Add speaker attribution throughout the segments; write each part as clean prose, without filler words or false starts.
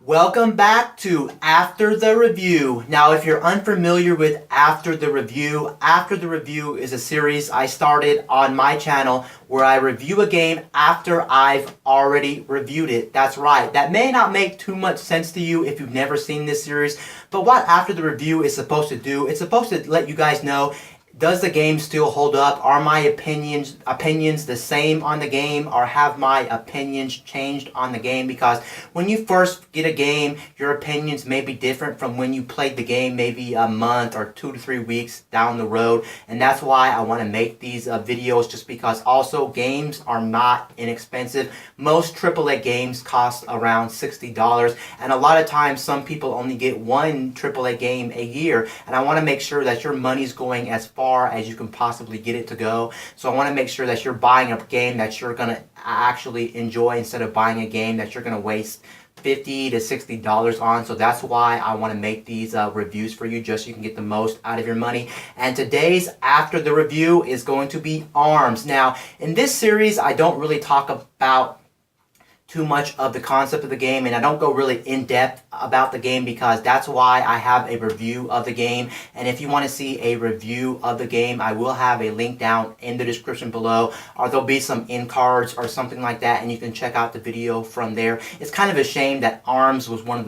Speaker 1: Welcome back to After the Review. Now, if you're unfamiliar with After the Review is a series I started on my channel where I review a game after I've already reviewed it. That's right. That may not make too much sense to you if you've never seen this series, but what After the Review is supposed to do, it's supposed to let you guys know, does the game still hold up? Are my opinions the same on the game, or have my opinions changed on the game? Because when you first get a game, your opinions may be different from when you played the game maybe a month or 2 to 3 weeks down the road. And that's why I want to make these videos, just because also games are not inexpensive. Most AAA games cost around $60, and a lot of times some people only get one AAA game a year, and I want to make sure that your money's going as far as you can possibly get it to go. So I want to make sure that you're buying a game that you're going to actually enjoy instead of buying a game that you're going to waste $50 to $60 on. So that's why I want to make these reviews for you, just so you can get the most out of your money. And today's After the Review is going to be ARMS. Now, in this series, I don't really talk about too much of the concept of the game, and I don't go really in depth about the game, because that's why I have a review of the game. And if you want to see a review of the game, I will have a link down in the description below, or there'll be some end cards or something like that, and you can check out the video from there. It's kind of a shame that ARMS was one of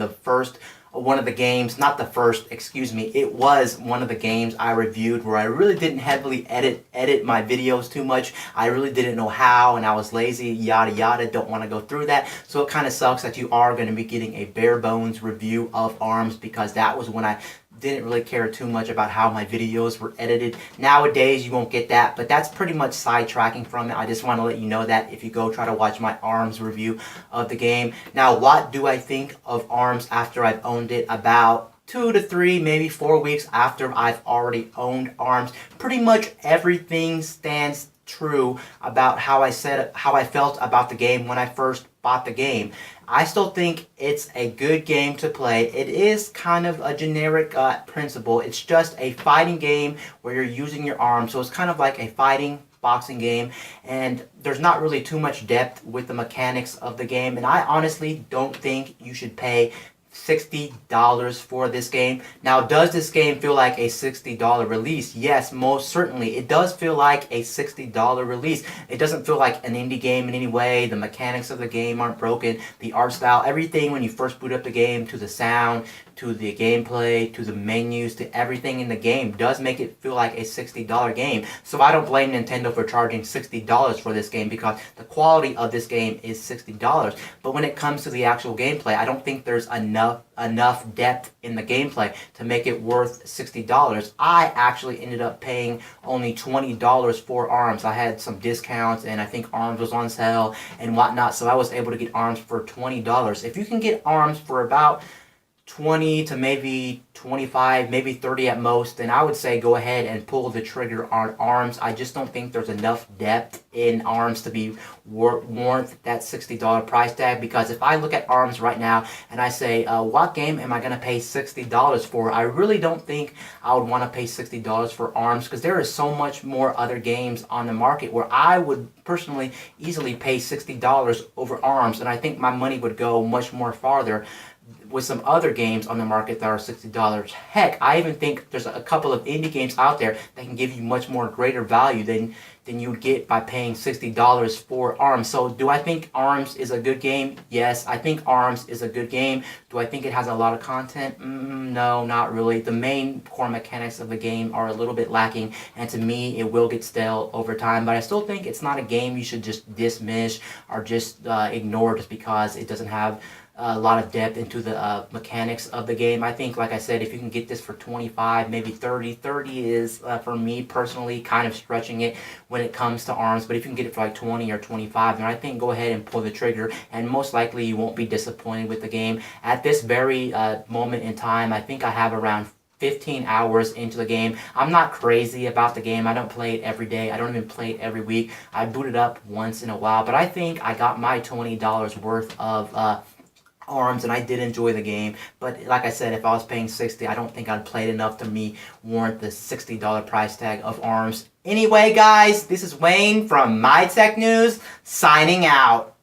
Speaker 1: the games, not the first, excuse me, it was one of the games I reviewed where I really didn't heavily edit my videos too much. I really didn't know how, and I was lazy, yada yada, don't want to go through that. So it kind of sucks that you are going to be getting a bare bones review of ARMS, because that was when I didn't really care too much about how my videos were edited. Nowadays you won't get that, but that's pretty much sidetracking from it. I just want to let you know that if you go try to watch my ARMS review of the game. Now, what do I think of ARMS after I've owned it? About 2 to 3, maybe 4 weeks after I've already owned ARMS. Pretty much everything stands true about how I felt about the game when I first bought the game. I still think it's a good game to play. It is kind of a generic principle. It's just a fighting game where you're using your arms, so it's kind of like a fighting boxing game, and there's not really too much depth with the mechanics of the game, and I honestly don't think you should pay $60 for this game. Now, does this game feel like a $60 release? Yes, most certainly. It does feel like a $60 release. It doesn't feel like an indie game in any way. The mechanics of the game aren't broken. The art style, everything when you first boot up the game, to the sound, to the gameplay, to the menus, to everything in the game does make it feel like a $60 game. So I don't blame Nintendo for charging $60 for this game, because the quality of this game is $60. But when it comes to the actual gameplay, I don't think there's enough depth in the gameplay to make it worth $60. I actually ended up paying only $20 for ARMS. I had some discounts, and I think ARMS was on sale and whatnot, so I was able to get ARMS for $20. If you can get ARMS for about 20 to maybe 25, maybe 30 at most, then I would say go ahead and pull the trigger on ARMS. I just don't think there's enough depth in ARMS to be worth that $60 price tag, because if I look at ARMS right now and I say, what game am I going to pay $60 for? I really don't think I would want to pay $60 for ARMS, because there is so much more other games on the market where I would personally easily pay $60 over ARMS, and I think my money would go much more farther with some other games on the market that are $60. Heck, I even think there's a couple of indie games out there that can give you much more greater value than you would get by paying $60 for ARMS. So do I think ARMS is a good game? Yes, I think ARMS is a good game. Do I think it has a lot of content? No, not really. The main core mechanics of the game are a little bit lacking, and to me it will get stale over time, but I still think it's not a game you should just dismiss or just ignore just because it doesn't have a lot of depth into the mechanics of the game. I think, like I said, if you can get this for 25, maybe 30 is, for me personally, kind of stretching it when it comes to ARMS, but if you can get it for like 20 or 25, then I think go ahead and pull the trigger, and most likely you won't be disappointed with the game. At this very moment in time, I think I have around 15 hours into the game. I'm not crazy about the game. I don't play it every day. I don't even play it every week. I boot it up once in a while, but I think I got my $20 worth of ARMS, and I did enjoy the game. But like I said, if I was paying $60, I don't think I'd play it enough to me warrant the $60 price tag of ARMS. Anyway, guys, this is Wayne from My Tech News, signing out.